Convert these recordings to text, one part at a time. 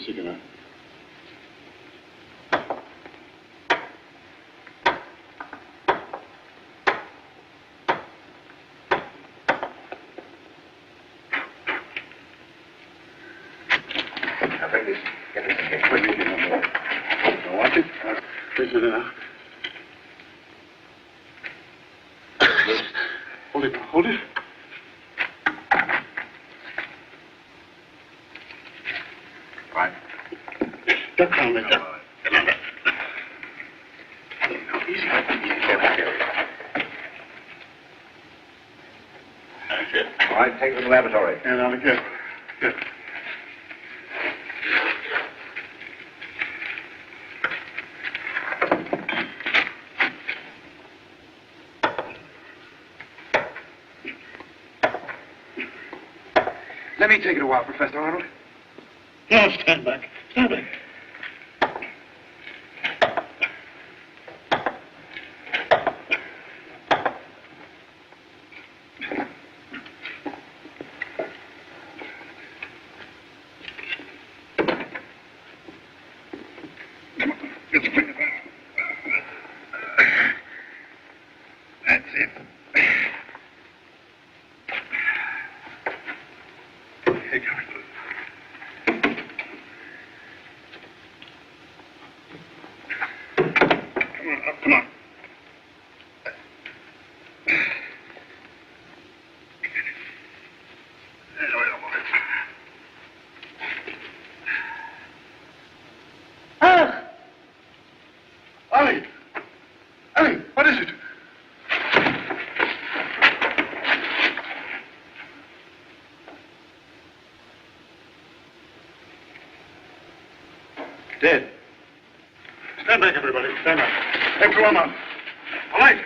cigarette. Now, bring this. Get this again. Wait a minute. Now, watch it. This is enough. Hold it. Hold it. Right. Duck down there. Duck. Come on. No, easy. Careful. That's it. All right, take it to the laboratory. And now, be careful. Good. Let me take it a while, Professor Arnold. No, stand back. Stand back. Come on. Let's bring it back. That's it. Here goes. Come on. Ah! Ollie! Ollie, what is it? Dead. Stand back, everybody. Stand back. Everyone up. All right.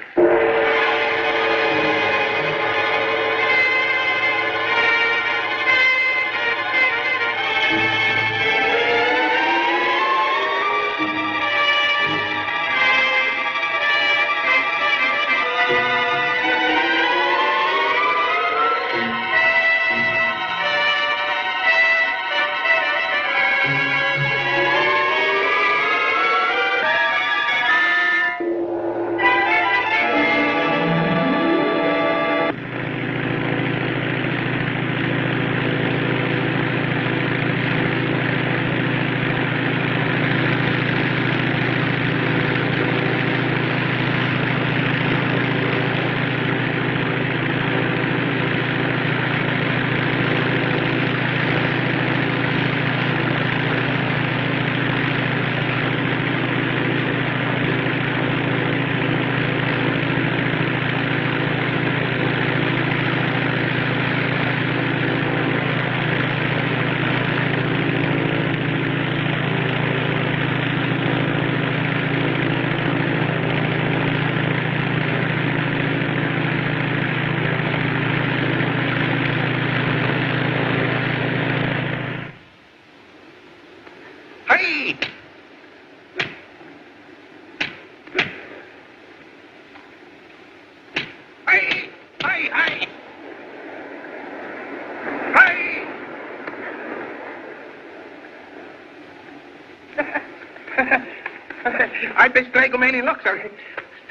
I bestrike him any luck, sir.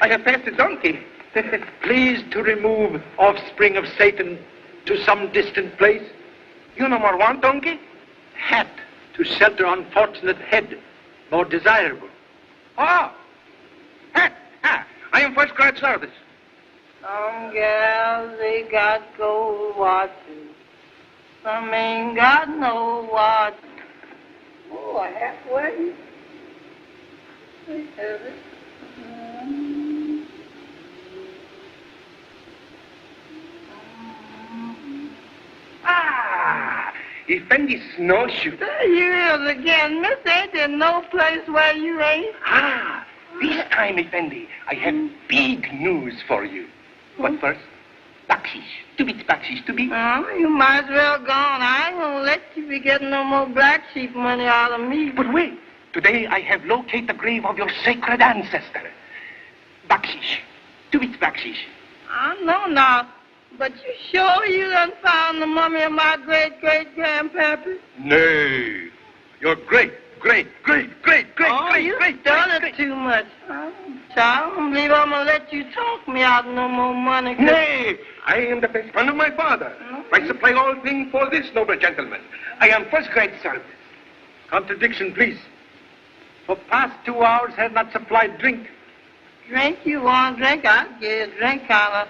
I have passed a donkey. Please to remove offspring of Satan to some distant place. You no more want donkey? Hat to shelter unfortunate head, more desirable. Oh, hat. Ah, I am first class service. Some gals, they got gold watches. Some ain't got no watch. Oh, a halfway. They have it. Ah, Effendi snowshoe. There you is again, miss. Ain't there no place where you ain't? Ah, this time, Effendi, I have big news for you. But first, bakshish. 2 bits bakshish, 2 bits. Oh, you might as well go on. I ain't gonna let you be getting no more black sheep money out of me. But wait. Today I have located the grave of your sacred ancestor. Bakshish. 2 bits bakshish. I know now. But you sure you done found the mummy of my great-great-grandpappy? Nay. You're great. Oh, you've done it too much. Child, I don't believe I'm going to let you talk me out of no more money. Nay, I am the best friend of my father. I supply all things for this noble gentleman. I am first-grade service. Contradiction, please. For past 2 hours has not supplied drink. Drink you want drink? I'll give you a drink kind of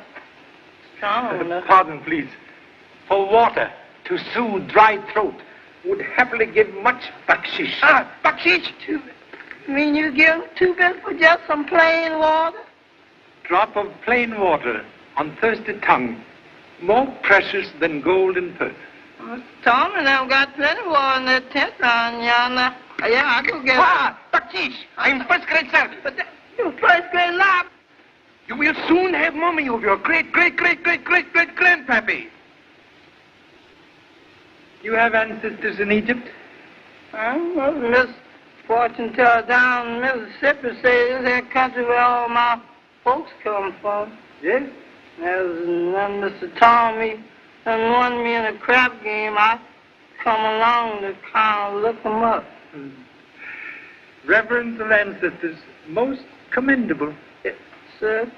strong. Pardon, please. For water to soothe dry throat would happily give much bakshish. Bakshish? You mean you give 2 bits for just some plain water? Drop of plain water on thirsty tongue, more precious than gold in purse. Tom and I've got plenty of water in that tent down yonder. Yeah, I go get bakshish. I am first-grade service. But you first-grade lab. You will soon have mummy of your great-great-great-great-great-great-grandpappy. You have ancestors in Egypt? Well, Miss Fortune teller down in Mississippi says this is that country where all my folks come from. Yes? There's one Mr. Tommy and won me in a crap game. I come along to kind of look them up. Reverence of ancestors, most commendable. Yes, sir?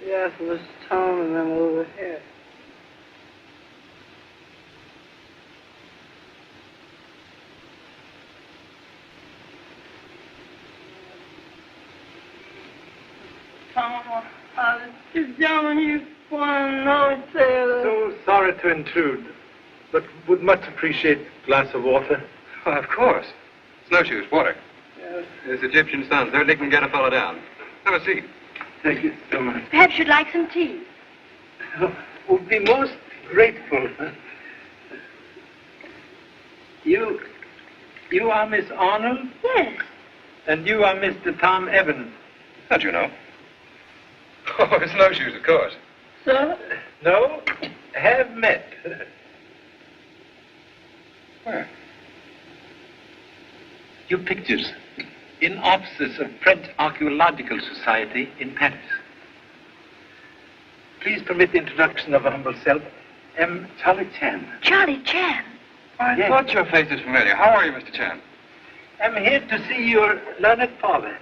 Yes, Mr. Tommy and them over here. This gentleman you want to know, sailor. So sorry to intrude, but would much appreciate a glass of water. Oh, of course. Snowshoes, water. Yes. This Egyptian sun certainly can get a fellow down. Have a seat. Thank you so much. Perhaps you'd like some tea. Would be most grateful. You are Miss Arnold? Yes. And you are Mr. Tom Evans? How'd you know? Oh, snowshoes, of course. Sir? No, have met. Where? Your pictures in offices of French Archaeological Society in Paris. Please permit the introduction of a humble self, M. Charlie Chan. Charlie Chan. I Yes. thought your face is familiar. How are you, Mr. Chan? I'm here to see your learned father.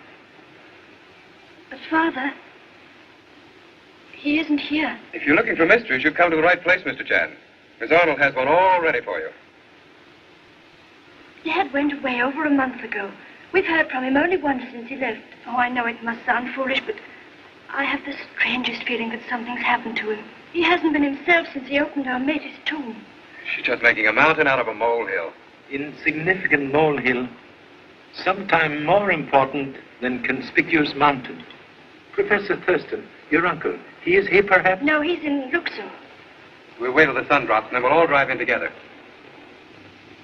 But, Father, he isn't here. If you're looking for mysteries, you've come to the right place, Mr. Chan. Miss Arnold has one all ready for you. Dad went away over a month ago. We've heard from him only once since he left. Oh, I know it must sound foolish, but I have the strangest feeling that something's happened to him. He hasn't been himself since he opened our mate's tomb. She's just making a mountain out of a molehill. Insignificant molehill, sometime more important than conspicuous mountain. Professor Thurston, your uncle, he is here perhaps? No, he's in Luxor. We'll wait till the sun drops, and then we'll all drive in together.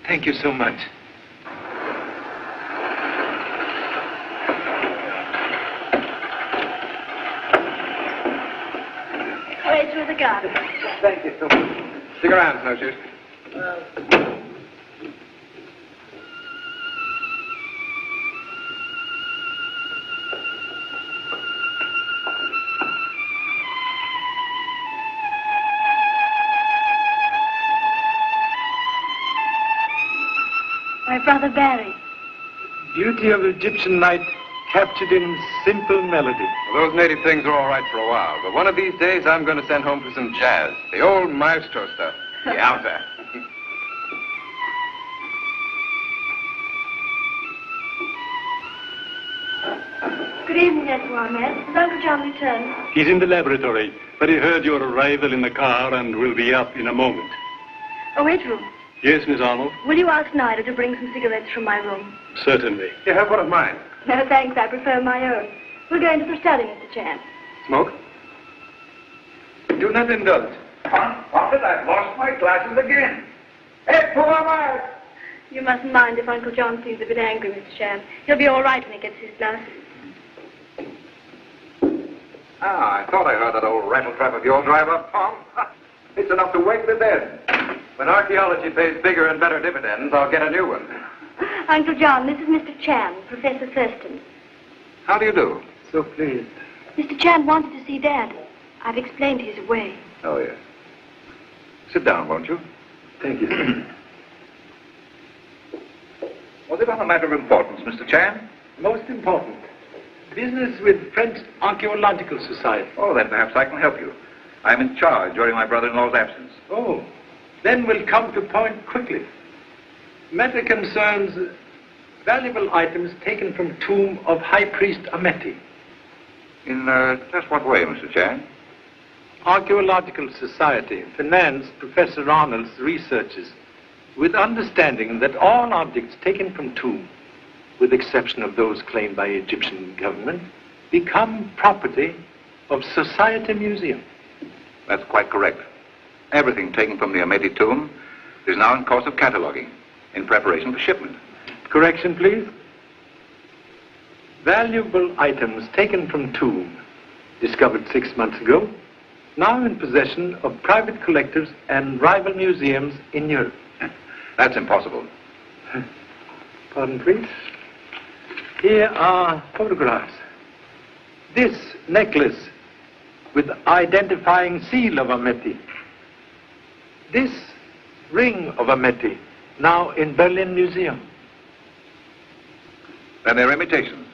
Thank you so much. Way through the garden. Thank you so much. Stick around, Snowshoes. My brother Barry. Beauty of Egyptian night captured in simple melody. Well, those native things are all right for a while, but one of these days I'm going to send home for some jazz. The old maestro stuff. Yowza. Good evening, Edward Ahmed. Has Uncle John returned? He's in the laboratory, but he heard your arrival in the car and will be up in a moment. Oh, Edward, Yes, Miss Arnold? will you ask Nida to bring some cigarettes from my room? Certainly. You have one of mine. No, thanks. I prefer my own. We'll go into the study, Mr. Chan. Smoke? Do not indulge. Prophet, I've lost my glasses again. Hey, pull them out! You mustn't mind if Uncle John seems a bit angry, Mr. Chan. He'll be all right when he gets his glasses. I thought I heard that old rattletrap of yours drive up, Tom. It's enough to wake the dead. When archaeology pays bigger and better dividends, I'll get a new one. Uncle John, this is Mr. Chan, Professor Thurston. How do you do? So pleased. Mr. Chan wanted to see Dad. I've explained he's away. Oh, yes. Sit down, won't you? Thank you, sir. it on a matter of importance, Mr. Chan? Most important. Business with French Archaeological Society. Oh, then perhaps I can help you. I'm in charge during my brother-in-law's absence. Oh, then we'll come to point quickly. Matter concerns valuable items taken from tomb of High Priest Ameti. In just what way, Mr. Chan? Archaeological Society financed Professor Arnold's researches with understanding that all objects taken from tomb, with exception of those claimed by Egyptian government, become property of Society Museum. That's quite correct. Everything taken from the Ameti tomb is now in course of cataloging, in preparation for shipment. Correction, please. Valuable items taken from tomb, discovered 6 months ago, now in possession of private collectors and rival museums in Europe. That's impossible. Pardon, please. Here are photographs. This necklace with identifying seal of Ameti. This ring of Ameti, now in Berlin Museum. Then they're imitations.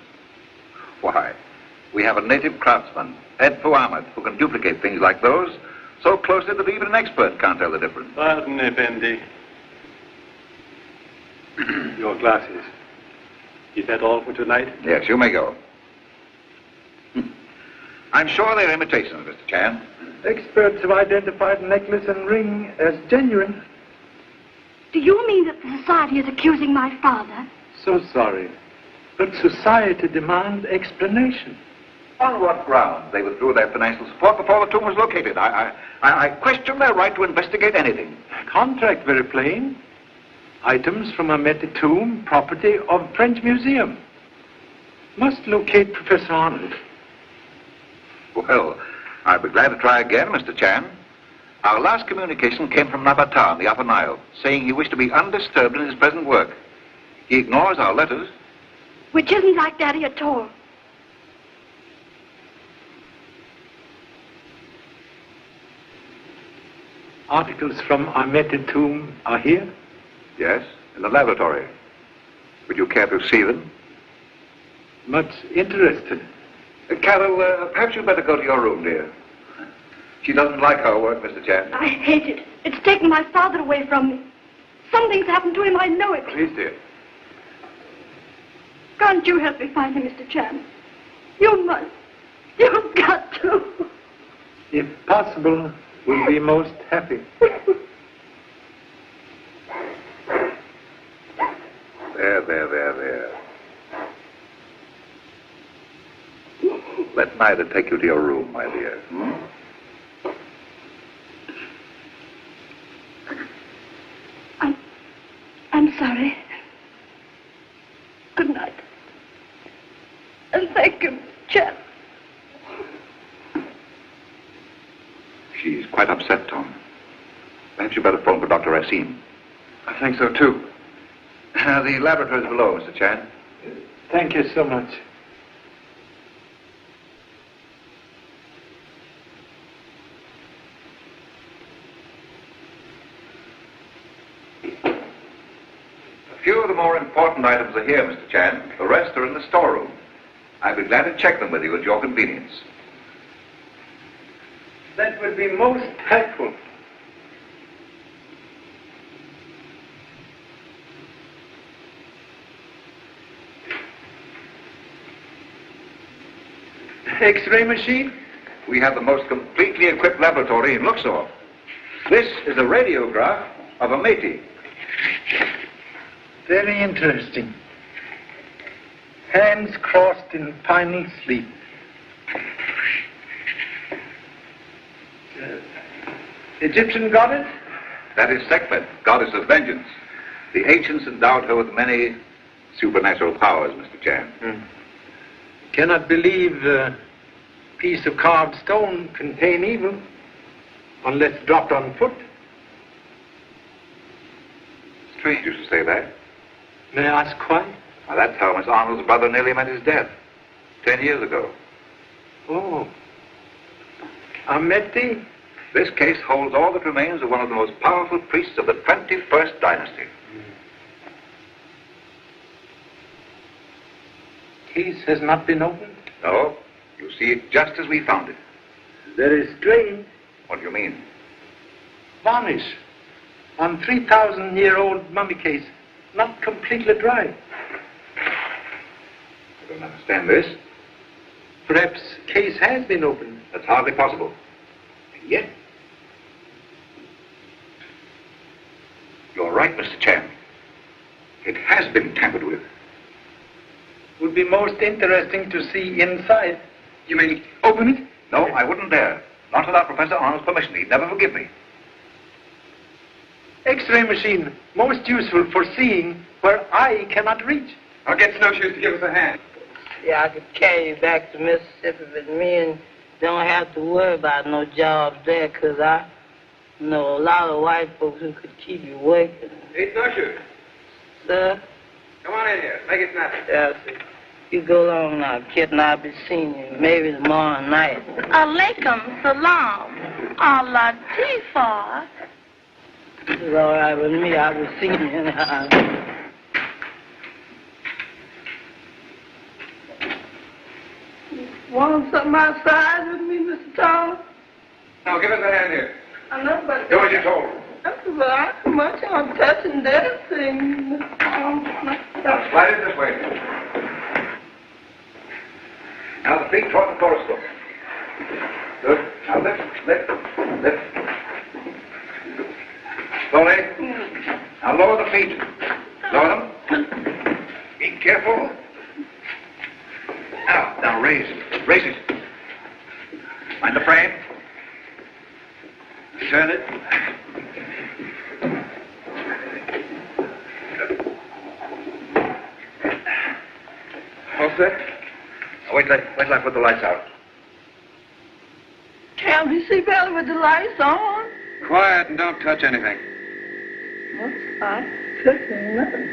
Why, we have a native craftsman, Ed Ahmed, who can duplicate things like those so closely that even an expert can't tell the difference. Pardon, Effendi. Your glasses. Is that all for tonight? Yes, you may go. I'm sure they're imitations, Mr. Chan. Experts have identified the necklace and ring as genuine. Do you mean that the society is accusing my father? So sorry, but society demands explanation. On what grounds they withdrew their financial support before the tomb was located? I question their right to investigate anything. Contract very plain. Items from Ameti tomb, property of French Museum. Must locate Professor Arnold. Well, I'll be glad to try again, Mr. Chan. Our last communication came from Nabata in the Upper Nile, saying he wished to be undisturbed in his present work. He ignores our letters. Which isn't like Daddy at all. Articles from Ameti tomb are here? Yes, in the laboratory. Would you care to see them? Much interested. Carol, perhaps you'd better go to your room, dear. She doesn't like her work, Mr. Chan. I hate it. It's taken my father away from me. Something's happened to him, I know it. Please, dear. Can't you help me find him, Mr. Chan? You must. You've got to. If possible, we'll be most happy. There. Let neither take you to your room, my dear. I'm sorry. Good night. And thank you, Chan. She's quite upset, Tom. Perhaps you'd better phone for Dr. Racine. I think so, too. The laboratory's below, Mr. Chan. Thank you so much. A few of the more important items are here, Mr. Chan. The rest are in the storeroom. I'd be glad to check them with you at your convenience. That would be most helpful. X-ray machine? We have the most completely equipped laboratory in Luxor. This is a radiograph of Ameti. Very interesting. Hands crossed in final sleep. Egyptian goddess? That is Sekhmet, goddess of vengeance. The ancients endowed her with many supernatural powers, Mr. Chan. Cannot believe a piece of carved stone contain evil, unless dropped on foot. Strange you should say that. May I ask why? Now, that's how Miss Arnold's brother nearly met his death, 10 years ago. Oh. Ameti? This case holds all that remains of one of the most powerful priests of the 21st dynasty. case has not been opened? No, you see it just as we found it. Very strange. What do you mean? Varnish on 3,000-year-old mummy case, not completely dry. I don't understand this. Perhaps case has been opened. That's hardly possible. And yet... You're right, Mr. Chan. It has been tampered with. Would be most interesting to see inside. You mean open it? No, I wouldn't dare. Not without Professor Arnold's permission. He'd never forgive me. X-ray machine, most useful for seeing where eye cannot reach. I'll get Snowshoes to give us a hand. Yeah, I could carry you back to Mississippi, but me and don't have to worry about no jobs there, 'cause I know a lot of white folks who could keep you working. Hey, Snowshoes, Sir? come on in here. Make it snappy. Yeah, sir. You go along now, kid, and I'll be seeing you maybe tomorrow night. Alaikum salam. Allah Tifa. It's all right with me. I will see you now. Want something outside with me, Mr. Thomas? Now, give us a hand here. I know, but... Do as you're told. That's not much I'm touching that thing. Now, slide it this way. Now, the feet toward the coruscant. Good. Now, lift. Slowly. Now, lower the feet. Lower them. Be careful. Now, raise it. Raise it. Mind the frame. Turn it. All set? Now, wait till I put the lights out. Can't we see better with the lights on? Quiet and don't touch anything. What's I touching nothing?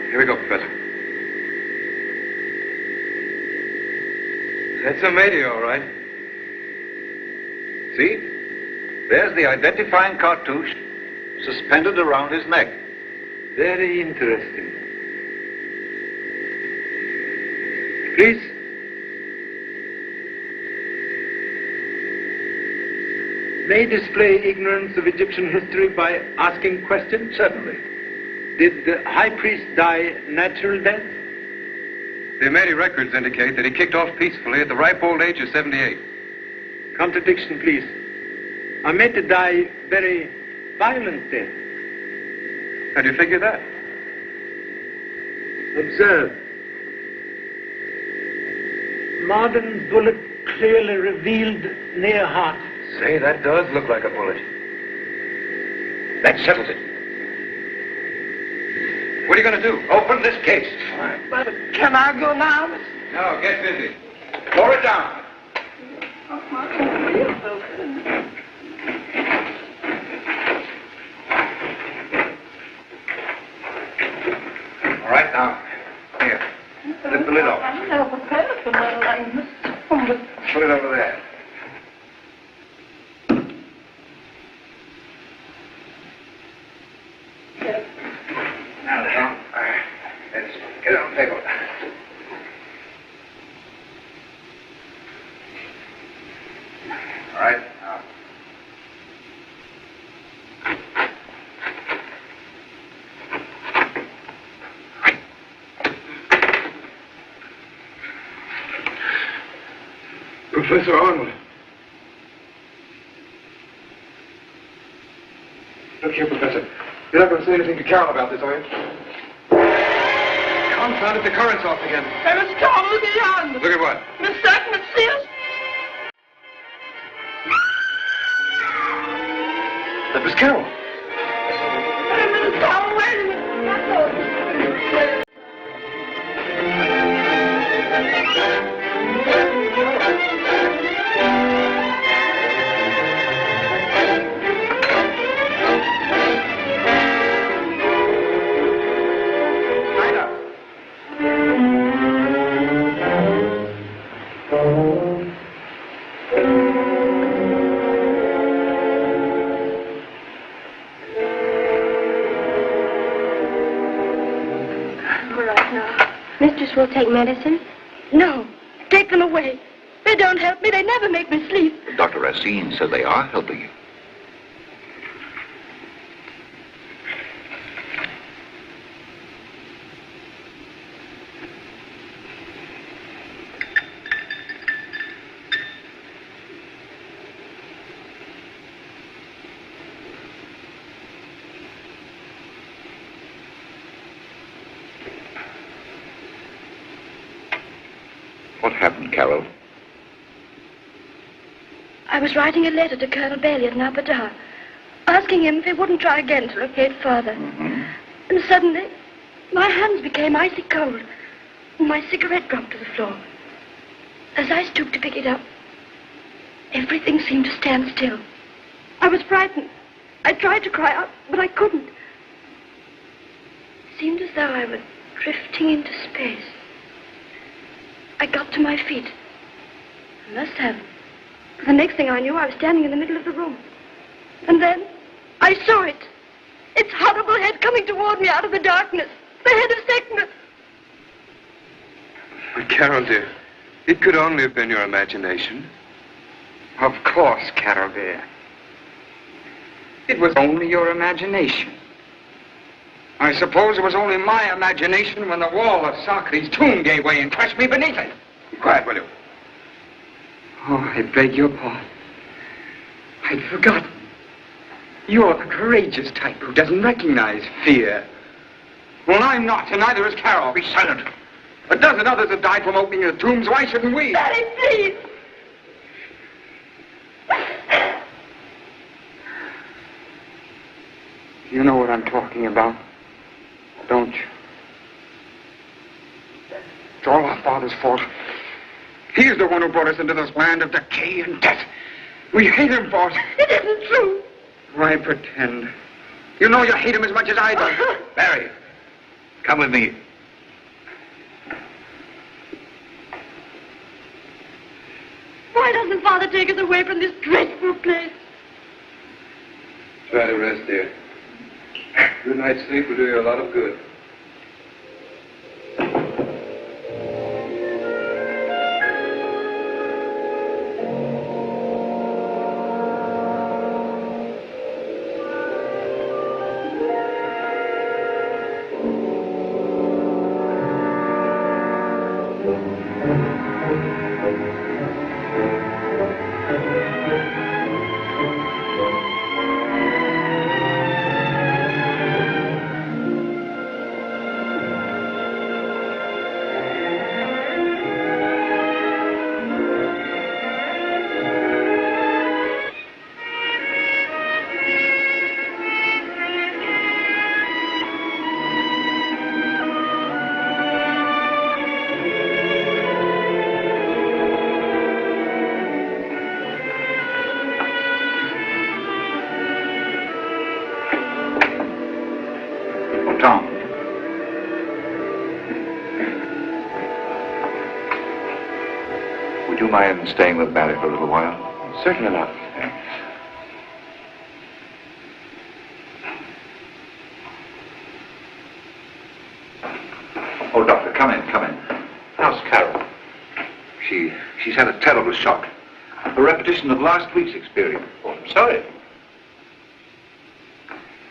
Here we go, Professor. That's a meteor, all right. See? There's the identifying cartouche suspended around his neck. Very interesting. Please. May display ignorance of Egyptian history by asking questions? Certainly. Did the high priest die natural death? The Amedi records indicate that he kicked off peacefully at the ripe old age of 78. Contradiction, please. Ahmed died very violent death. How do you figure that? Observe. Modern bullet clearly revealed near heart. Say, that does look like a bullet. That settles it. What are you going to do? Open this case. All right. But can I go now? No, get busy. Lower it down. All right, now. Here. Lift the lid off. I'm never prepared for nothing like this. Put it over there. Now, Tom. Let's get it on the table. All right. Now. Professor Arnold. Look here, Professor. You're not going to say anything to Carol about this, are you? Confound it, the current's off again. Hey, Mr. Tom, look at yonder. Look at what? Miss Sackman, see us? That was Carol. Hey, Mr. Tom, wait a minute. Mistress will take medicine? No. Take them away. They don't help me. They never make me sleep. Dr. Racine said they are helping you. What happened, Carol? I was writing a letter to Colonel Bailey at Napadar, asking him if he wouldn't try again to locate Father. Mm-hmm. And suddenly, my hands became icy cold, and my cigarette dropped to the floor. As I stooped to pick it up, everything seemed to stand still. I was frightened. I tried to cry out, but I couldn't. It seemed as though I were drifting into space. I got to my feet. I must have. The next thing I knew, I was standing in the middle of the room. And then, I saw it. Its horrible head coming toward me out of the darkness. The head of Sekhmet. But Carol, dear, it could only have been your imagination. Of course, Carol, dear. It was only your imagination. I suppose it was only my imagination when the wall of Socrates' tomb gave way and crushed me beneath it. Be quiet, will you? Oh, I beg your pardon. I'd forgotten. You're the courageous type who doesn't recognize fear. Well, I'm not, and neither is Carol. Be silent. A dozen others have died from opening the tombs. Why shouldn't we? Daddy, please. You know what I'm talking about, don't you? It's all our father's fault. He's the one who brought us into this land of decay and death. We hate him for it. It isn't true. Why pretend? You know you hate him as much as I do. Barry, come with me. Why doesn't Father take us away from this dreadful place? Try to rest, dear. Good night's sleep will do you a lot of good. Would you mind staying with Barry for a little while? Certainly not. Oh, Doctor, come in. How's Carol? She's had a terrible shock. A repetition of last week's experience. Oh, I'm sorry.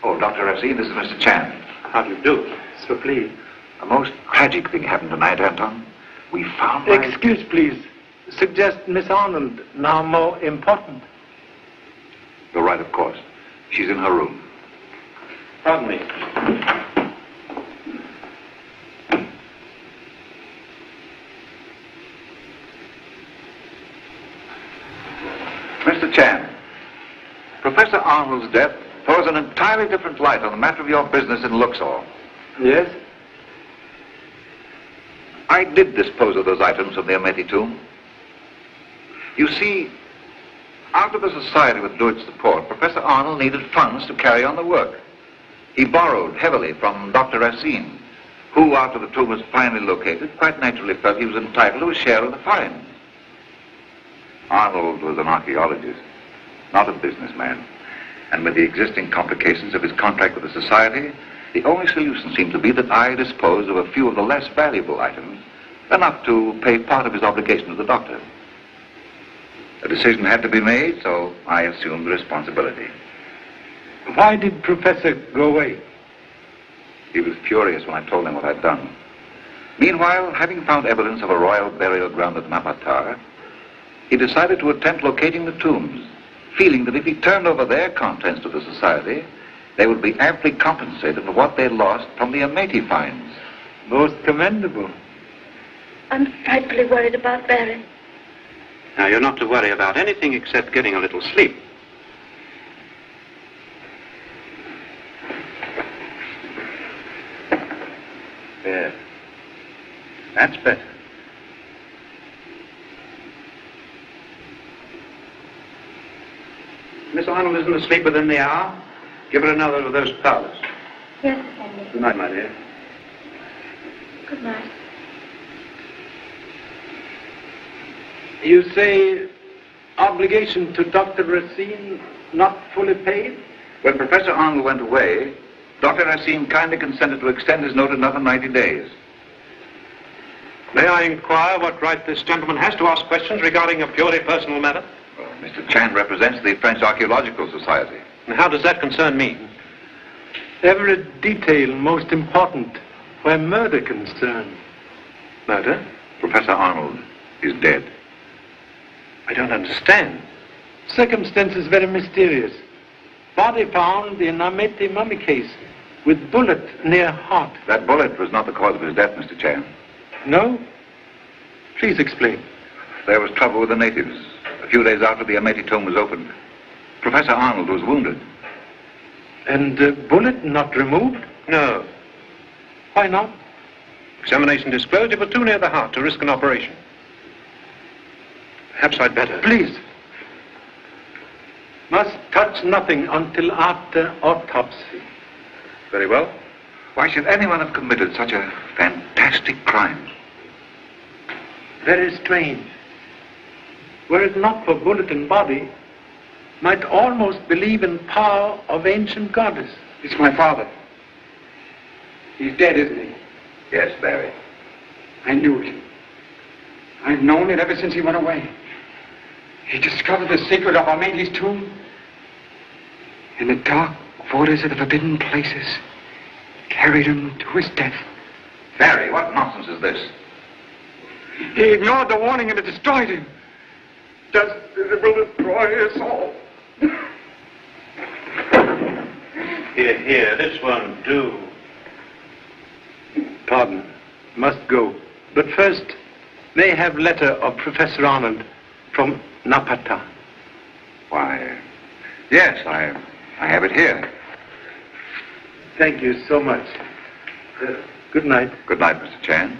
Oh, Dr. Racine, this is Mr. Chan. How do you do? So please. A most tragic thing happened tonight, Anton. We found my... Excuse, please. Suggest Miss Arnold, now more important. You're right, of course. She's in her room. Pardon me. Mr. Chan, Professor Arnold's death throws an entirely different light on the matter of your business in Luxor. Yes? I did dispose of those items from the Ameti tomb. You see, after the society withdrew its support, Professor Arnold needed funds to carry on the work. He borrowed heavily from Dr. Racine, who, after the tomb was finally located, quite naturally felt he was entitled to a share of the finds. Arnold was an archaeologist, not a businessman. And with the existing complications of his contract with the society, The only solution seemed to be that I dispose of a few of the less valuable items, enough to pay part of his obligation to the doctor. A decision had to be made, so I assumed the responsibility. Why did Professor go away? He was furious when I told him what I'd done. Meanwhile, having found evidence of a royal burial ground at Napatar, he decided to attempt locating the tombs, feeling that if he turned over their contents to the society, they would be amply compensated for what they lost from the Amati finds. Most commendable. I'm frightfully worried about Barry. Now, you're not to worry about anything except getting a little sleep. There. That's better. Miss Arnold isn't asleep within the hour. Give her another of those powders. Yes, Effendi. Good night, my dear. Good night. You say obligation to Dr. Racine not fully paid? When Professor Arnold went away, Dr. Racine kindly consented to extend his note another 90 days. May I inquire what right this gentleman has to ask questions regarding a purely personal matter? Well, Mr. Chan represents the French Archaeological Society. And how does that concern me? Every detail most important where murder concerned. Murder? Professor Arnold is dead. I don't understand. Circumstances very mysterious. Body found in Amati mummy case with bullet near heart. That bullet was not the cause of his death, Mr. Chan. No? Please explain. There was trouble with the natives. A few days after the Amati tomb was opened, Professor Arnold was wounded. And the bullet not removed? No. Why not? Examination disclosed it was too near the heart to risk an operation. Perhaps I'd better. Please. Must touch nothing until after autopsy. Very well. Why should anyone have committed such a fantastic crime? Very strange. Were it not for bullet and body, might almost believe in power of ancient goddess. It's my father. He's dead, isn't he? Yes, Barry. I knew it. I've known it ever since he went away. He discovered the secret of Amati's tomb. In the dark waters of the forbidden places, carried him to his death. Barry, what nonsense is this? He ignored the warning and it destroyed him. Justice will destroy us all. Here, this one, do. Pardon. Must go. But first, may I have letter of Professor Arnold from Napata. Why, yes, I have it here. Thank you so much. Good night. Good night, Mr. Chan.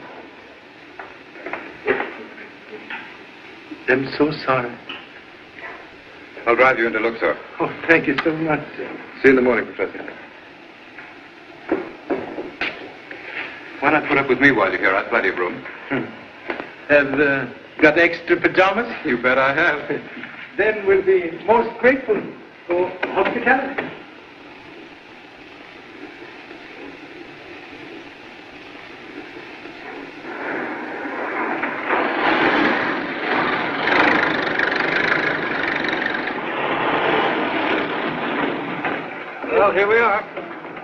I'm so sorry. I'll drive you into Luxor. Oh, thank you so much. See you in the morning, Professor. Why not put up with me while you're here? I've plenty of room. Have got extra pajamas? You bet I have. Then we'll be most grateful for hospitality. Well, here we are.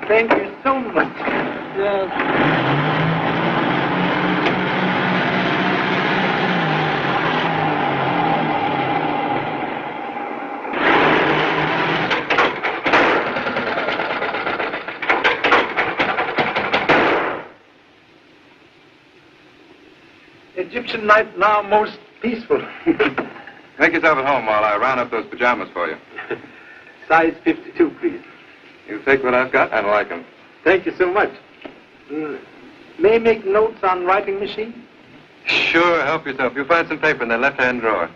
Thank you so much. Yes. Egyptian night now most peaceful. Make yourself at home while I round up those pajamas for you. Size 52, please. You take what I've got. I like them. Thank you so much. May I make notes on writing machine? Sure, help yourself. You'll find some paper in the left-hand drawer.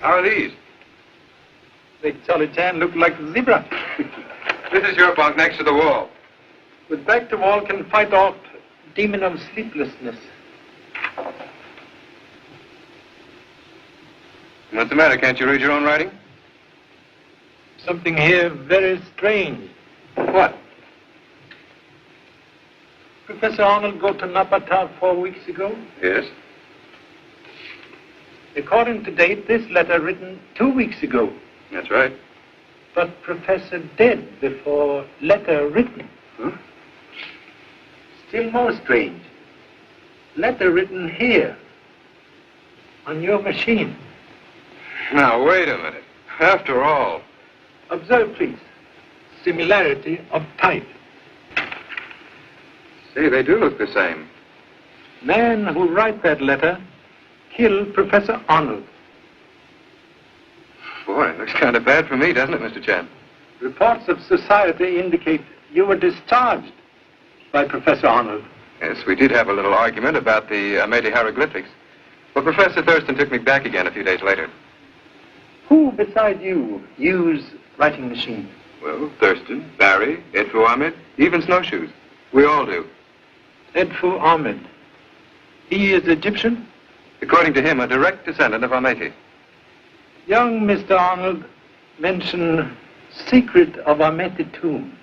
How are these? They Charlie Chan look like a zebra. This is your bunk next to the wall. With back to wall can fight off demon of sleeplessness. What's the matter? Can't you read your own writing? Something here very strange. What? Professor Arnold go to Napata 4 weeks ago. Yes. According to date, this letter written 2 weeks ago. That's right. But Professor dead before letter written. Huh? Still more strange. Letter written here. On your machine. Now, wait a minute. After all. Observe, please. Similarity of type. See, they do look the same. Man who write that letter killed Professor Arnold. Boy, it looks kind of bad for me, doesn't it, Mr. Chan? Reports of society indicate you were discharged by Professor Arnold. Yes, we did have a little argument about the Amete hieroglyphics. But Professor Thurston took me back again a few days later. Who beside you use writing machine? Well, Thurston, Barry, Edfu Ahmed, even Snowshoes. We all do. Edfu Ahmed. He is Egyptian? According to him, a direct descendant of Amete. Young Mr. Arnold mentioned secret of Amete tomb.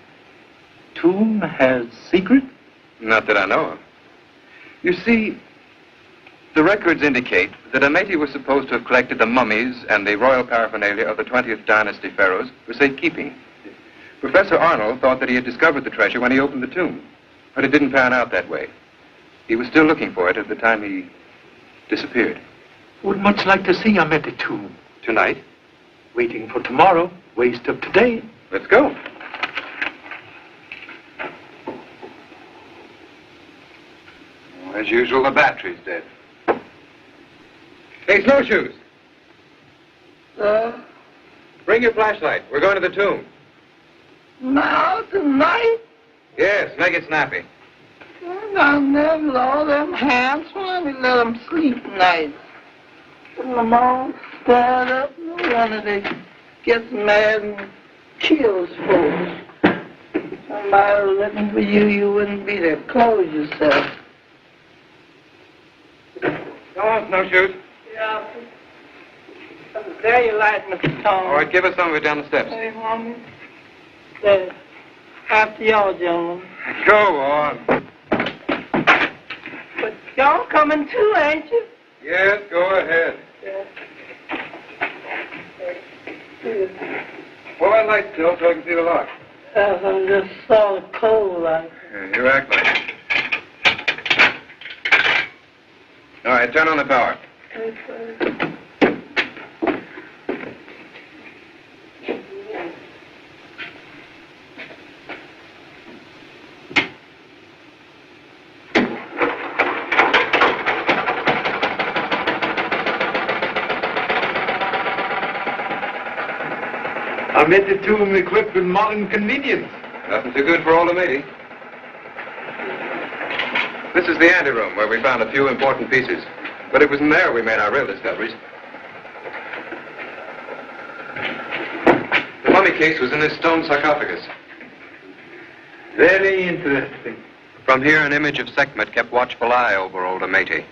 Tomb has secret? Not that I know of. You see, the records indicate that Amete was supposed to have collected the mummies and the royal paraphernalia of the 20th dynasty pharaohs for safekeeping. Professor Arnold thought that he had discovered the treasure when he opened the tomb, but it didn't pan out that way. He was still looking for it at the time he disappeared. Would much like to see Amete tomb. Tonight? Waiting for tomorrow. Waste of today. Let's go. As usual, the battery's dead. Hey, Snowshoes! Bring your flashlight. We're going to the tomb. Now, tonight? Yes, make it snappy. I never all them hands. Why we let them sleep nights? Put them all stirred up. No wonder they gets mad and kills folks. Somebody was looking for you, you wouldn't be there. Close yourself. Go on, Snowshoes. Yeah. There you light, Mr. Tom. All right, give us some of it down the steps. Hey, Mommy. There. After y'all, gentlemen. Go on. But y'all coming too, ain't you? Yes, go ahead. Yeah. Pull that light still so I can see the lock. I'm just sort of cold like. Yeah, you act like it. All right, turn on the power. Amete tomb equipped with modern convenience. Nothing too good for old Amete. This is the anteroom where we found a few important pieces. But it was in there we made our real discoveries. The mummy case was in this stone sarcophagus. Very interesting. From here, an image of Sekhmet kept watchful eye over old Amete.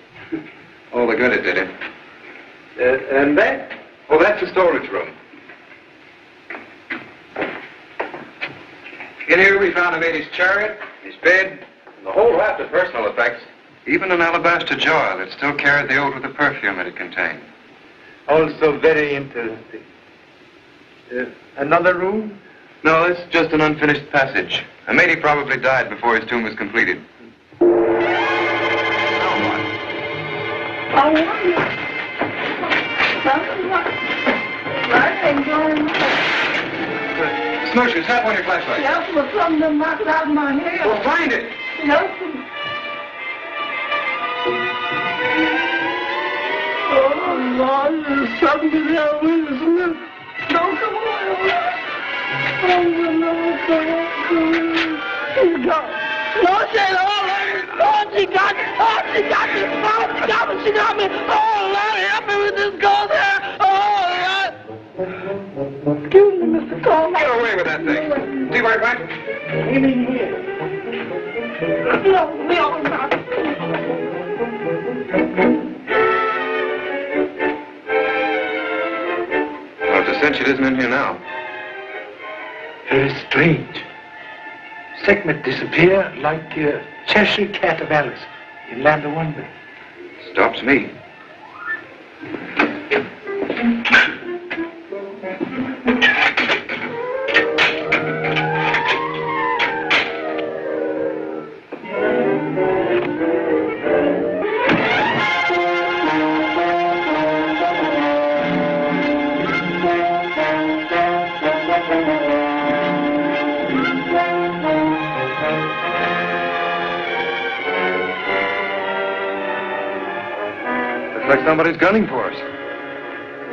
All the good it did him. And that? Oh, that's the storage room. In here we found Amete's chariot, his bed, and the whole raft of personal effects. Even an alabaster jar that still carried the odor of the perfume that it contained. Also very interesting. Another room? No, that's just an unfinished passage. Amete probably died before his tomb was completed. I wonder. Something like ain't going on. Snowshoes, snap on your flashlight. Yes, but something done knocked it out of my head. Well, find it. Yes. Oh, Lord, there's something to hell with, isn't it? Don't come on. Oh, no, come on. He's gone. No, she ain't all of me. Oh, she got me. Oh, she got me. Oh, she got me. She got me. Oh, Lord, help me with this ghost here. Oh, Lord. Excuse me, Mr. Coleman. Get away with that thing. See where it went? Get in here. No, no. Well, it's a cinch it isn't in here now. Very strange. Segment disappear like Cheshire Cat of Alice in Land of Wonder. Stops me. Looks like somebody's gunning for us.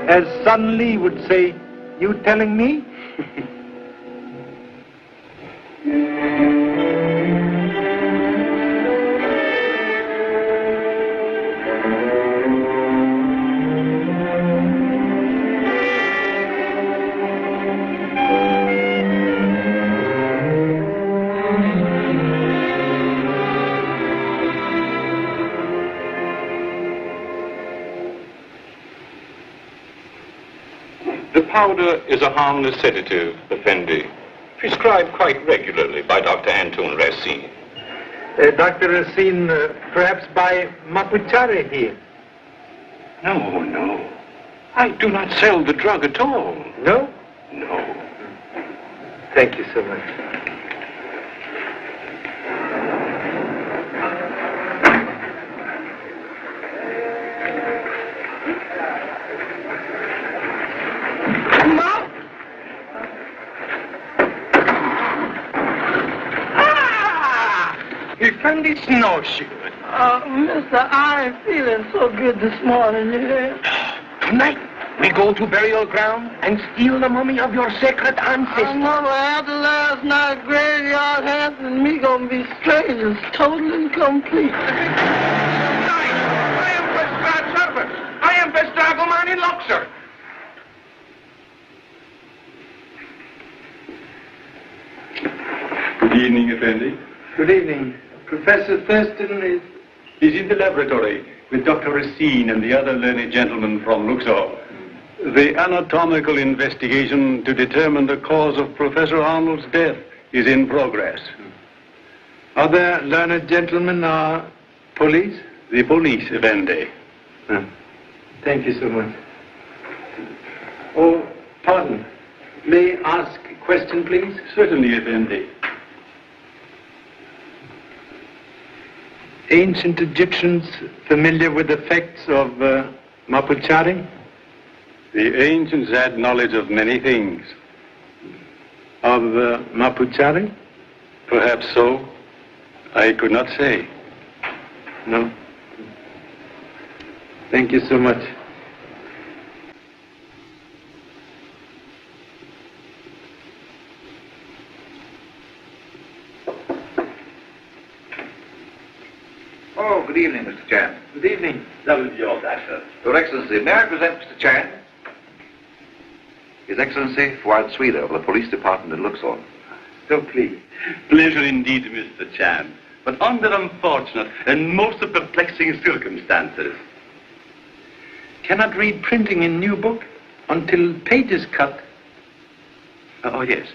As Sun Lee would say, you telling me? The powder is a harmless sedative, Effendi, prescribed quite regularly by Dr. Anton Racine. Dr. Racine, perhaps by Mapuchari here. No. I do not sell the drug at all. No? No. Thank you so much. Effendi snowshoe. Mister, I ain't feeling so good this morning, you hear? Tonight, we go to burial ground and steal the mummy of your sacred ancestor. I know, but after last night's graveyard hands and me gonna be strangers, totally and complete. I am Vestrad Server. I am Vestragoman in Luxor. Good evening, Effendi. Good evening. Professor Thurston is... He's in the laboratory with Dr. Racine and the other learned gentleman from Luxor. The anatomical investigation to determine the cause of Professor Arnold's death is in progress. Other learned gentlemen are police? The police, Effendi. Thank you so much. Oh, pardon. May I ask a question, please? Certainly, Effendi. Ancient Egyptians familiar with the facts of Mapuchari? The ancients had knowledge of many things. Of Mapuchari? Perhaps so. I could not say. No. Thank you so much. Oh, good evening, Mr. Chan. Good evening. That was your doctor. Your Excellency, may I present Mr. Chan? His Excellency, Fuad Sweder of the Police Department in Luxor. So pleased. Pleasure indeed, Mr. Chan. But under unfortunate and most perplexing circumstances. Cannot read printing in new book until pages cut. Oh, yes.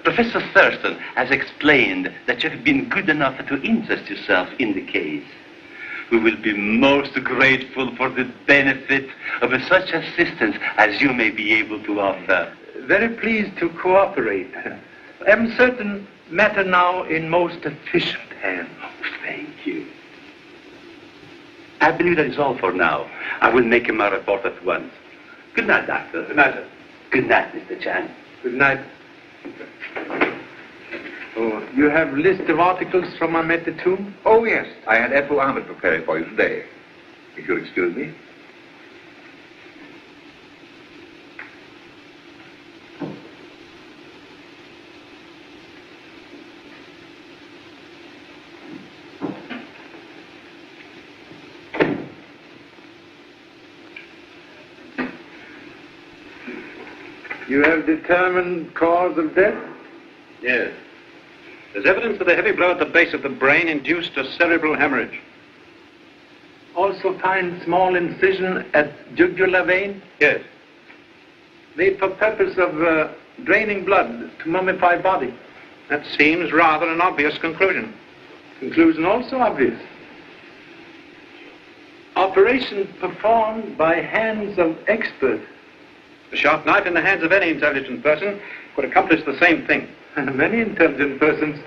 Professor Thurston has explained that you have been good enough to interest yourself in the case. We will be most grateful for the benefit of such assistance as you may be able to offer. Very pleased to cooperate. I am certain matter now in most efficient hands. Oh, thank you. I believe that is all for now. I will make him a report at once. Good night, Doctor. Good night, sir. Good night, Mr. Chan. Good night. Oh, you have list of articles from Ahmed the Tomb? Oh, yes. I had Edfu Ahmed prepare it for you today. If you'll excuse me. You have determined cause of death? Yes. There's evidence that a heavy blow at the base of the brain induced a cerebral hemorrhage. Also find small incision at jugular vein? Yes. Made for purpose of draining blood to mummify body. That seems rather an obvious conclusion. Conclusion also obvious. Operation performed by hands of expert. A sharp knife in the hands of any intelligent person could accomplish the same thing. Many intelligent persons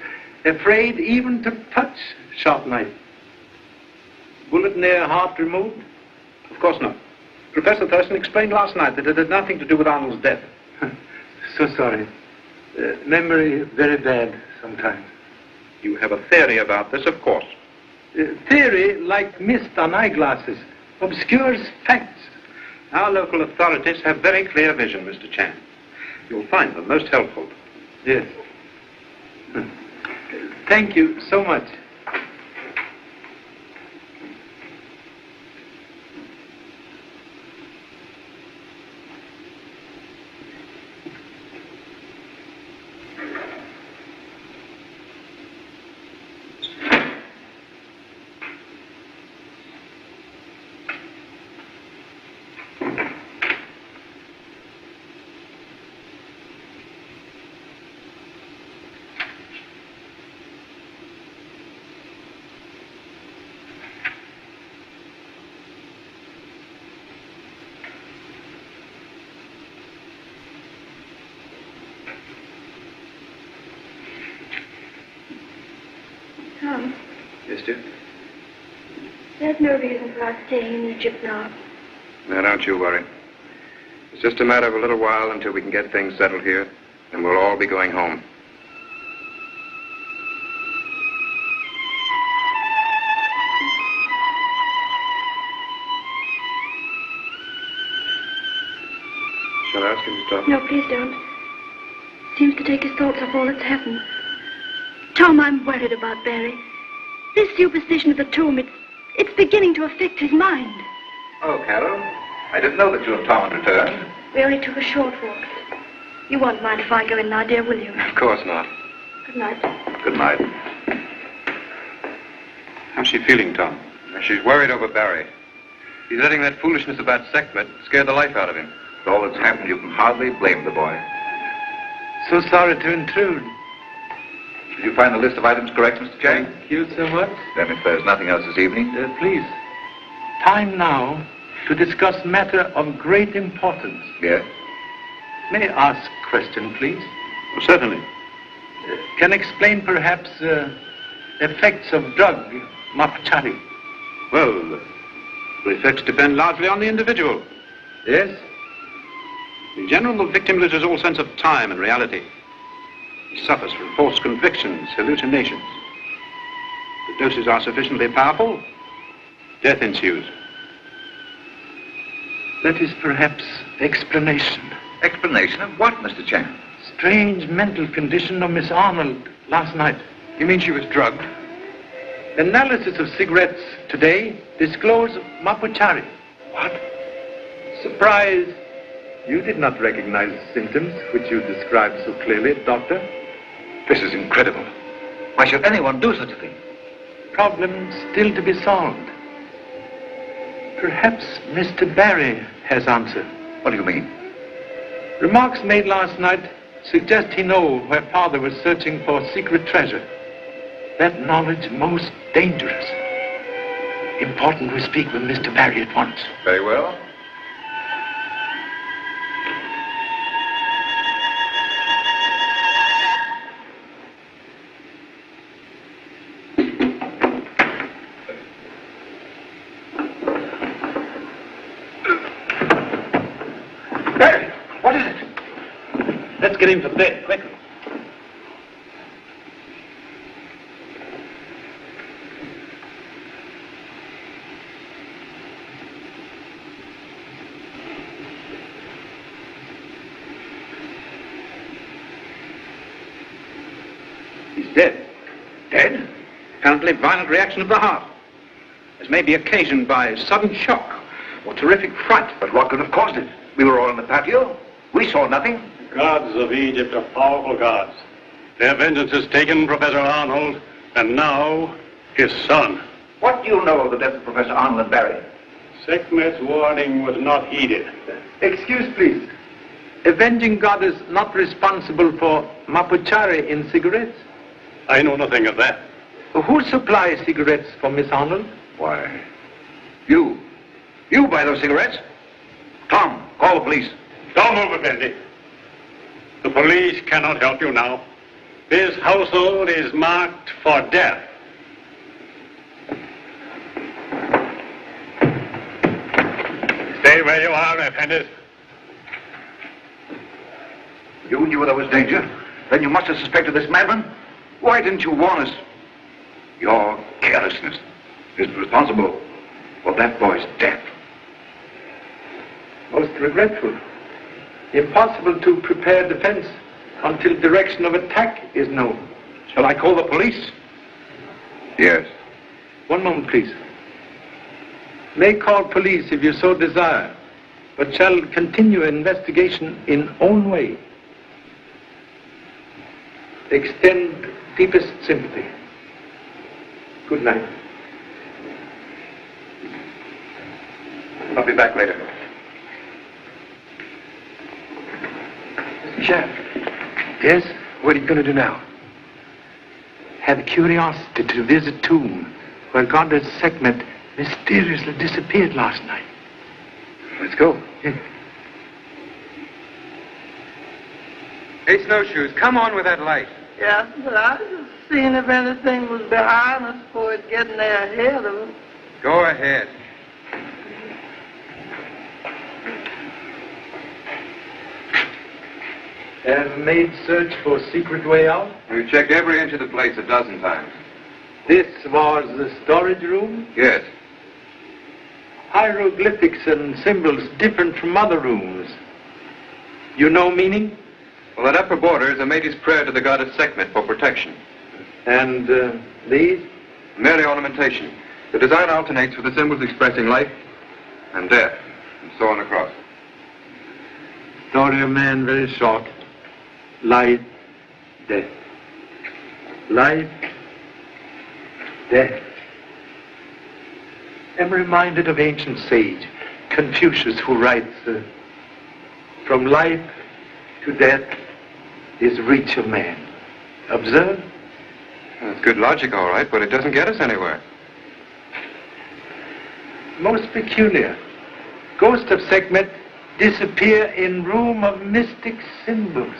afraid even to touch sharp knife. Bullet near heart removed? Of course not. Professor Thurston explained last night that it had nothing to do with Arnold's death. So sorry. Memory very bad sometimes. You have a theory about this, of course. Theory, like mist on eyeglasses, obscures facts. Our local authorities have very clear vision, Mr. Chan. You'll find them most helpful. Yes. Thank you so much. Tom, Yes, dear? there's no reason for our staying in Egypt now. Now, don't you worry. It's just a matter of a little while until we can get things settled here, and we'll all be going home. Shall I ask him to stop? No, please don't. Seems to take his thoughts off all that's happened. Tom, I'm worried about Barry. This superstition of the tomb, it's beginning to affect his mind. Oh, Carol, I didn't know that you and Tom had returned. We only took a short walk. You won't mind if I go in now, dear, will you? Of course not. Good night. Good night. How's she feeling, Tom? She's worried over Barry. He's letting that foolishness about Sekhmet scare the life out of him. With all that's happened, you can hardly blame the boy. So sorry to intrude. Did you find the list of items correct, Mr. Chang? Thank you so much. Then if there's nothing else this evening... Please, time now to discuss matter of great importance. Yes? May I ask question, please? Well, certainly. Can explain perhaps effects of drug, mapchari. Well, the effects depend largely on the individual. Yes? In general, the victim loses all sense of time and reality. He suffers from false convictions, hallucinations. The doses are sufficiently powerful, death ensues. That is perhaps explanation. Explanation of what, Mr. Chang? Strange mental condition of Miss Arnold last night. You mean she was drugged? Analysis of cigarettes today disclosed mapuchari. What? Surprise! You did not recognize the symptoms which you described so clearly, Doctor. This is incredible. Why should anyone do such a thing? Problem still to be solved. Perhaps Mr. Barry has answer. What do you mean? Remarks made last night suggest he know where father was searching for secret treasure. That knowledge most dangerous. Important we speak with Mr. Barry at once. Very well. Barry, what is it? Let's get him to bed, quickly. He's dead. Dead? Apparently violent reaction of the heart. This may be occasioned by sudden shock or terrific fright. But what could have caused it? We were all in the patio. We saw nothing. gods of Egypt are powerful gods. Their vengeance has taken Professor Arnold, and now his son. What do you know of the death of Professor Arnold and Barry? Sekhmet's warning was not heeded. Excuse, please. Avenging God is not responsible for mapuchari in cigarettes. I know nothing of that. Who supplies cigarettes for Miss Arnold? Why, you. You buy those cigarettes? Tom, call the police. Don't move, Effendi. The police cannot help you now. This household is marked for death. Stay where you are, Effendi. You knew there was danger. Then you must have suspected this madman. Why didn't you warn us? Your carelessness is responsible for that boy's death. Most regretful. Impossible to prepare defense until direction of attack is known. Shall I call the police? Yes. One moment, please. May call police if you so desire, but shall continue investigation in own way. Extend deepest sympathy. Good night. I'll be back later. Mr. Sheriff. Yes? What are you going to do now? Have curiosity to visit tomb where Goddess Sekhmet mysteriously disappeared last night. Let's go. Hey, Snowshoes, come on with that light. Yes, but I was just seeing if anything was behind us before it getting there ahead of us. Go ahead. Have made search for secret way out? We've checked every inch of the place a dozen times. This was the storage room? Yes. Hieroglyphics and symbols different from other rooms. You know meaning? Well, that upper border is a mate's prayer to the goddess Sekhmet for protection. And these? Merely ornamentation. The design alternates with the symbols expressing life and death, and so on across. Story of man very short. Life, death. Life, death. I'm reminded of ancient sage Confucius, who writes, from life to death is reach of man. Observe? That's good logic, all right, but it doesn't get us anywhere. Most peculiar. Ghost of Sekhmet disappear in room of mystic symbols.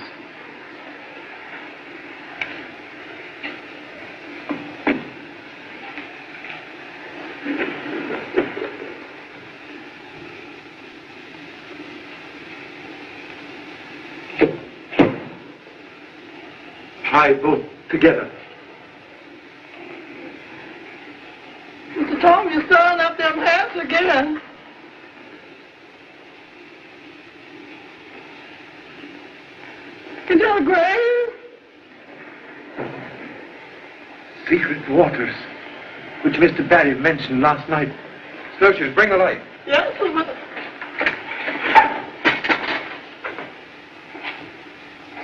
Try both together. Mr. Tom, you're stirring up them hands again. Is that a grave? Secret waters, which Mr. Barry mentioned last night. Snowshoes, bring the light. Yes, but...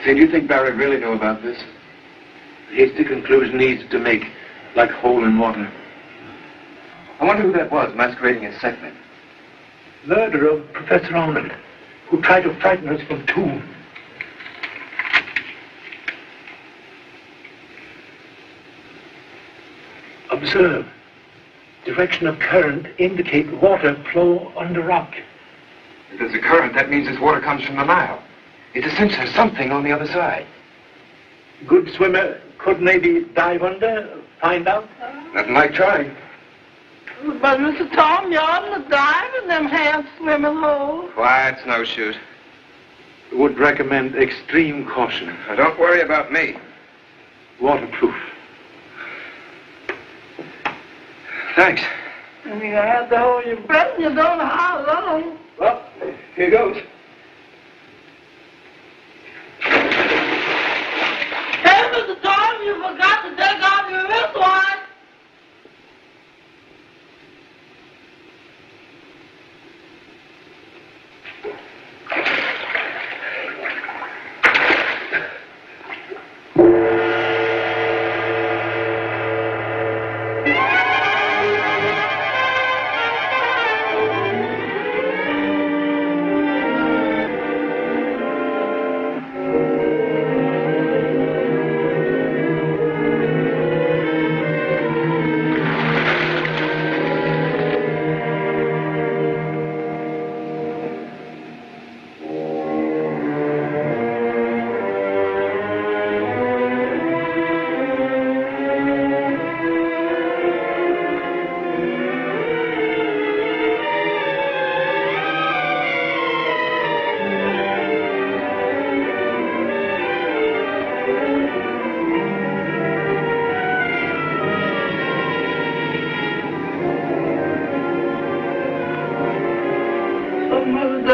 Say, do you think Barry really knew about this? A hasty conclusion easy to make, like hole in water. I wonder who that was masquerading as Sekhmet. Murder of Professor Arnold, who tried to frighten us from tomb. Observe. Direction of current indicate water flow under rock. If there's a current, that means this water comes from the Nile. It's a sense there's something on the other side. Good swimmer could maybe dive under, find out? Nothing like trying. But, Mr. Tom, you oughtn't to dive in them hand swimming holes. Quiet, Snowshoes. Would recommend extreme caution. Now, don't worry about me. Waterproof. Thanks. And you're gonna have to hold your breath and you don't know how long. Well, here goes. Hey, Mr. Tom, you forgot to take off your wristwatch.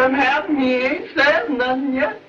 done happened. He ain't said nothing yet.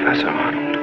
Professor Arnold.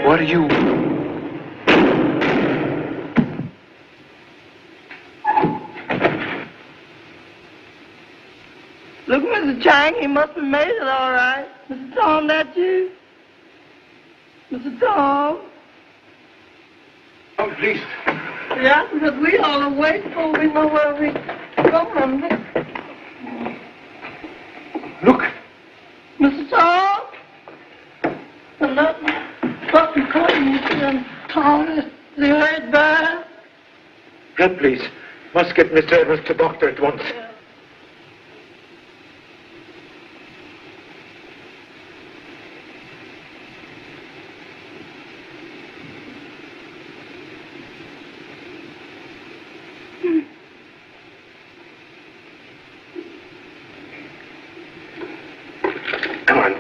What are you... Look, Mr. Chang, he must have made it all right. Mr. Tom, that you? Mr. Tom? Oh, please. Yeah, because we all are waiting for we know where we come from. Look. Mr. Tom? And that fucking curtain, you see, and Tom is the right bad. Help, please. Must get Mr. Evans to doctor at once. Yeah.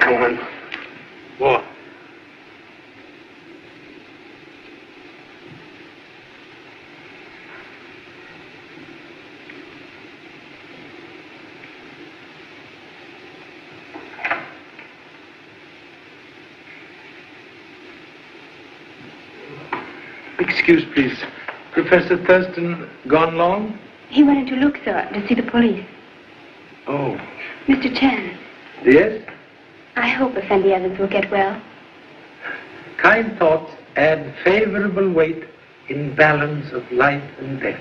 Come on. What? Excuse, please. Professor Thurston gone long? He wanted to look, sir, to see the police. Oh. Mr. Chan, Yes? I hope Effendi Evans will get well. Kind thoughts add favorable weight in balance of life and death.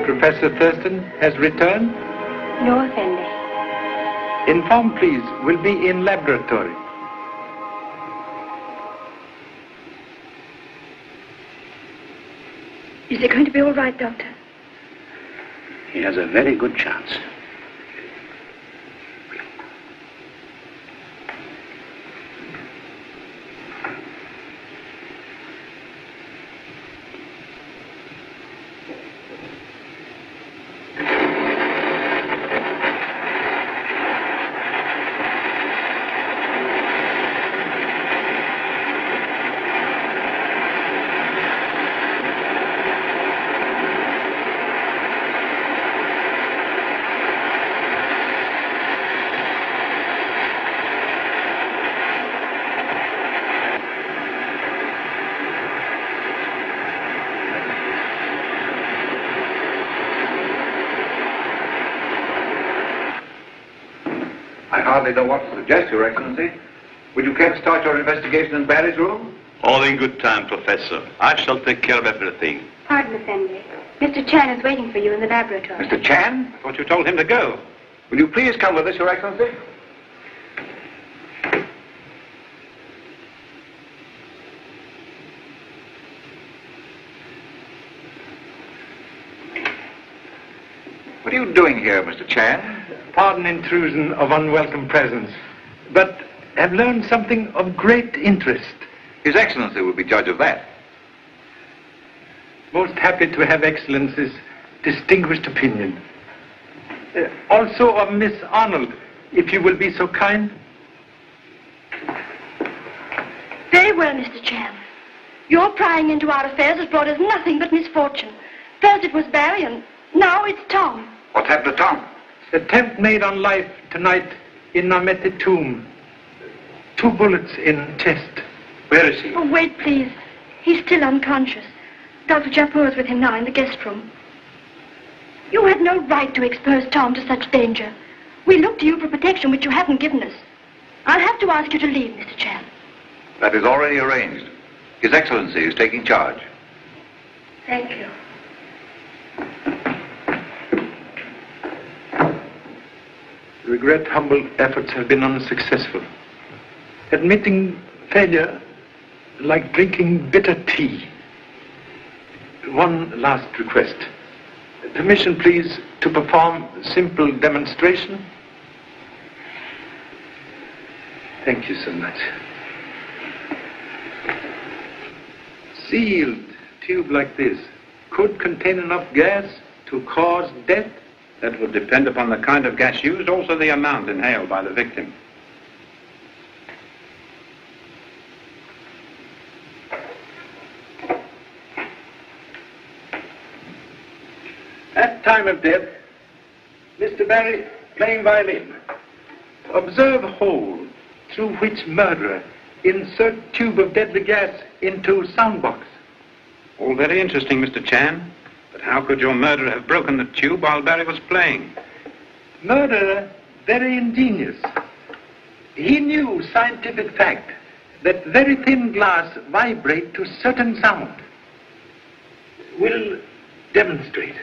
Professor Thurston has returned? No, Effendi. Inform, please. Will be in laboratory. Is it going to be all right, Doctor? He has a very good chance. I hardly know what to suggest, Your Excellency. Would you care to start your investigation in Barry's room? All in good time, Professor. I shall take care of everything. Pardon, Effendi. Mr. Chan is waiting for you in the laboratory. Mr. Chan? I thought you told him to go. Will you please come with us, Your Excellency? What are you doing here, Mr. Chan? Pardon intrusion of unwelcome presence, but have learned something of great interest. His Excellency will be judge of that. Most happy to have Excellency's distinguished opinion. Also of Miss Arnold, if you will be so kind. Very well, Mr. Chan. Your prying into our affairs has brought us nothing but misfortune. First it was Barry, and now it's Tom. What happened to Tom? Attempt made on life tonight in Namete tomb. 2 bullets in chest. Where is he? Oh, wait, please. He's still unconscious. Dr. Japur is with him now in the guest room. You had no right to expose Tom to such danger. We look to you for protection, which you haven't given us. I'll have to ask you to leave, Mr. Chan. That is already arranged. His Excellency is taking charge. Thank you. Regret humble efforts have been unsuccessful. Admitting failure like drinking bitter tea. One last request. Permission, please, to perform simple demonstration. Thank you so much. Sealed tube like this could contain enough gas to cause death? That would depend upon the kind of gas used, also the amount inhaled by the victim. At time of death, Mr. Barry playing violin. Observe hole through which murderer insert tube of deadly gas into sound box. All very interesting, Mr. Chan. But how could your murderer have broken the tube while Barry was playing? Murderer, very ingenious. He knew scientific fact that very thin glass vibrate to certain sound. Will demonstrate.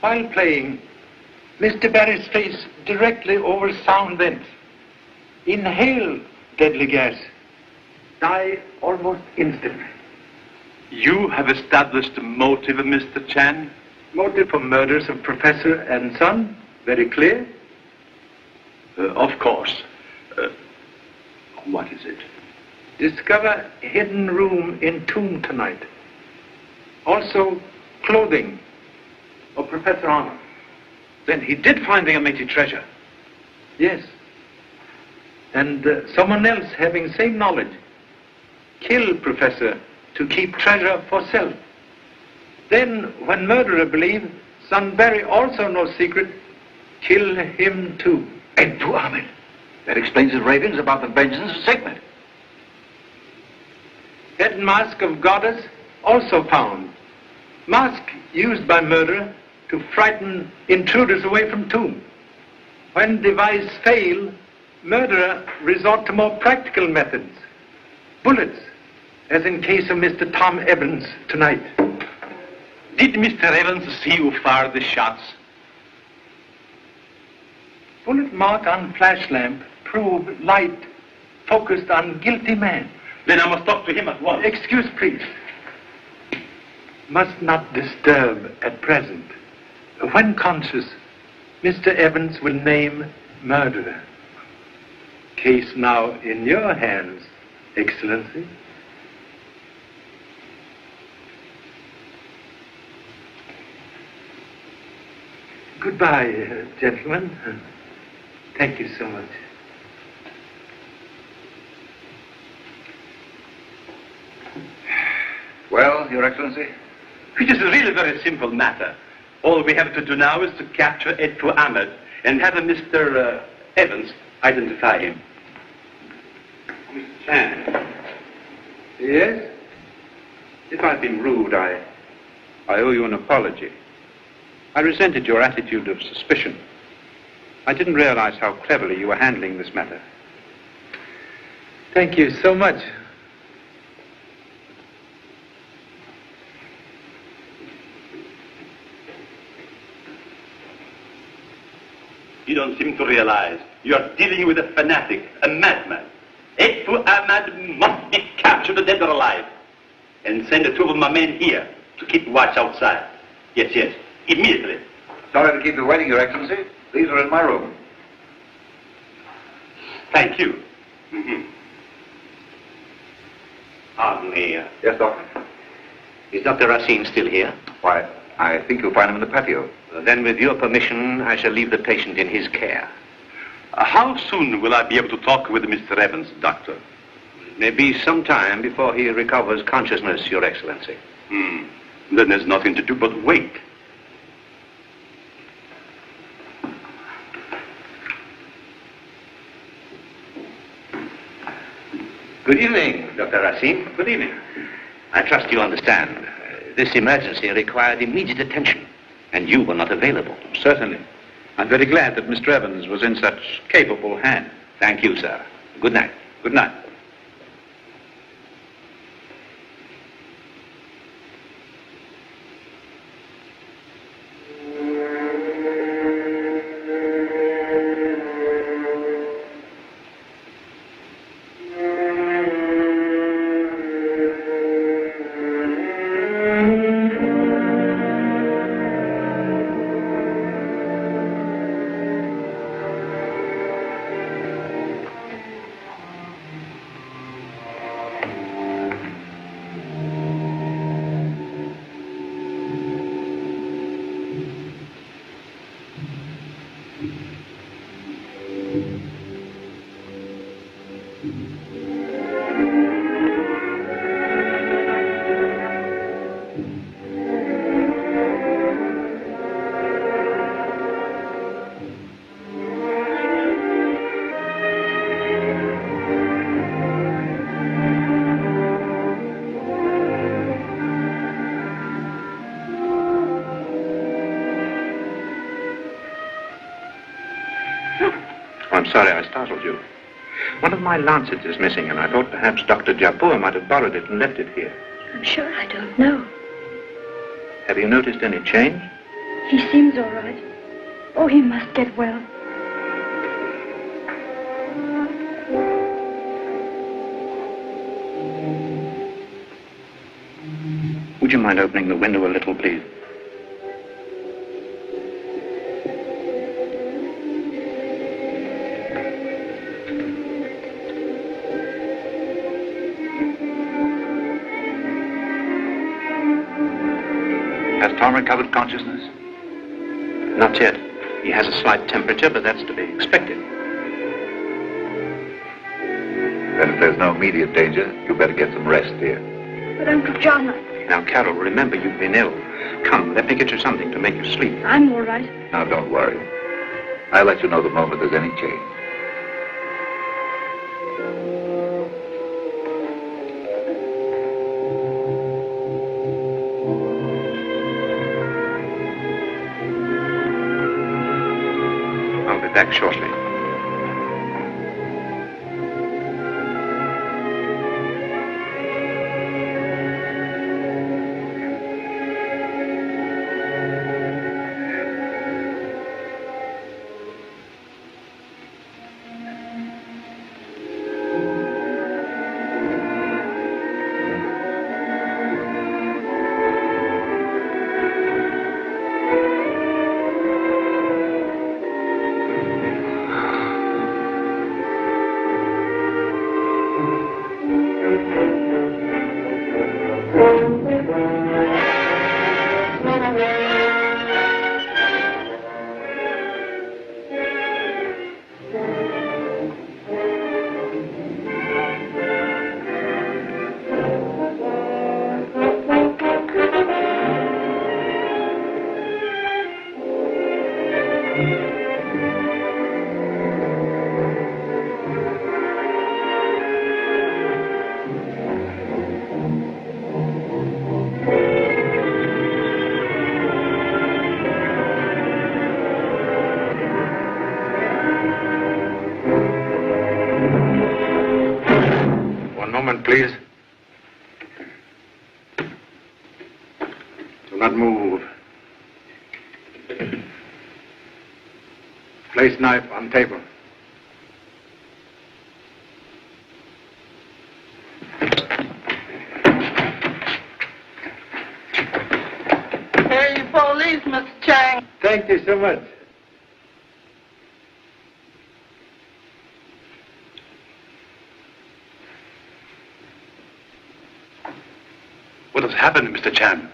While playing, Mr. Barry's face directly over sound vents. Inhale deadly gas. Die almost instantly. You have established a motive, Mr. Chan? Motive for murders of professor and son? Very clear? Of course. What is it? Discover hidden room in tomb tonight. Also, clothing of Professor Arnold. Then he did find the Amati treasure. Yes. and someone else having same knowledge, kill Professor to keep treasure for self. Then, when murderer believe son Barry also knows secret, kill him too. And to Ahmed. That explains his ravings about the vengeance of Sekhmet. Head mask of goddess also found. Mask used by murderer to frighten intruders away from tomb. When device fail, murderer resort to more practical methods. Bullets, as in case of Mr. Tom Evans tonight. Did Mr. Evans see who fired the shots? Bullet mark on flash lamp prove light focused on guilty man. Then I must talk to him at once. Excuse, please. Must not disturb at present. When conscious, Mr. Evans will name murderer. Case now in your hands, Excellency. Goodbye, gentlemen. Thank you so much. Well, Your Excellency? It is really a very simple matter. All we have to do now is to capture Edfu Ahmed and have Mr. Evans identify him. Mr. Chan, Yes? if I've been rude, I owe you an apology. I resented your attitude of suspicion. I didn't realize how cleverly you were handling this matter. Thank you so much. You don't seem to realize you are dealing with a fanatic, a madman. Edfu Ahmed must be captured dead or alive. And send 2 of my men here to keep watch outside. Yes, immediately. Sorry to keep you waiting, Your Excellency. These are in my room. Thank you. Pardon me. Yes, Doctor? Is Dr. Racine still here? Why, I think you'll find him in the patio. Then, with your permission, I shall leave the patient in his care. How soon will I be able to talk with Mr. Evans, Doctor? It may be some time before he recovers consciousness, Your Excellency. Then there's nothing to do but wait. Good evening, Dr. Racine. Good evening. I trust you understand. This emergency required immediate attention, and you were not available. Certainly. I'm very glad that Mr. Evans was in such capable hands. Thank you, sir. Good night. Good night. I'm sorry I startled you. One of my lancets is missing, and I thought perhaps Dr. Japour might have borrowed it and left it here. I'm sure I don't know. Have you noticed any change? He seems all right. Oh, he must get well. Would you mind opening the window a little, please? Has Tom recovered consciousness? Not yet. He has a slight temperature, but that's to be expected. Then if there's no immediate danger, you better get some rest, dear. But Uncle John, Now, Carol, remember you've been ill. Come, let me get you something to make you sleep. I'm all right. Now, don't worry. I'll let you know the moment there's any change. I'll be back shortly. Please. Do not move. Place knife on table. Here you police, Mr. Chang. Thank you so much. What has happened, Mr. Chan?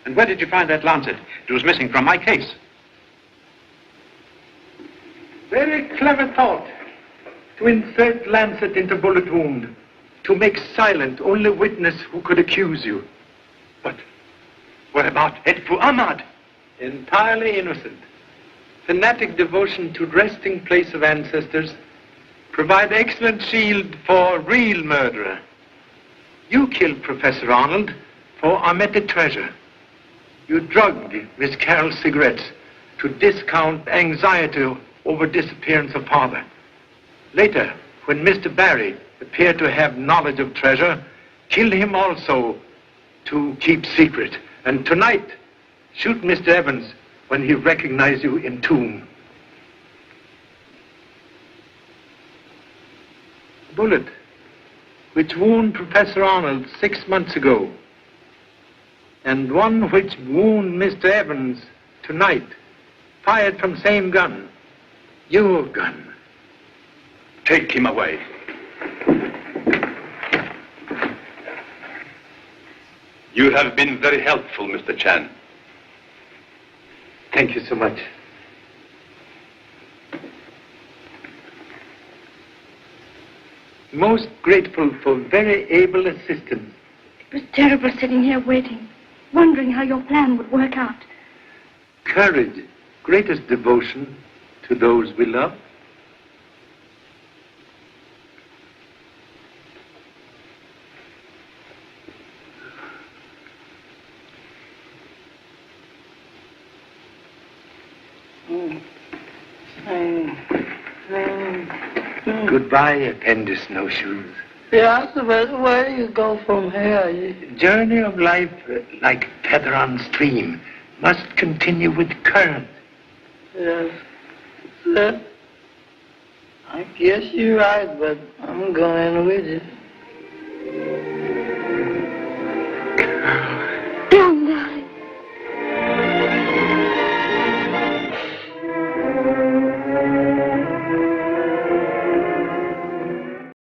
And where did you find that lancet? It was missing from my case. Very clever thought. To insert lancet into bullet wound. To make silent only witness who could accuse you. But what about Edfu Ahmad? Entirely innocent. Fanatic devotion to resting place of ancestors provide excellent shield for real murderer. You killed Professor Arnold for omitted treasure. You drugged Miss Carroll's cigarettes to discount anxiety over disappearance of father. Later, when Mr. Barry appeared to have knowledge of treasure, killed him also to keep secret. And tonight, shoot Mr. Evans when he recognized you in tomb. Bullet which wounded Professor Arnold 6 months ago, and one which wounded Mr. Evans tonight, fired from same gun, your gun. Take him away. You have been very helpful, Mr. Chan. Thank you so much. Most grateful for very able assistance. It was terrible sitting here waiting, wondering how your plan would work out. Courage, greatest devotion to those we love. Goodbye, appendix snowshoes. Yeah, so where do you go from here? Journey of life, like feather on stream, must continue with current. Yes, sir. I guess you're right, but I'm going with you.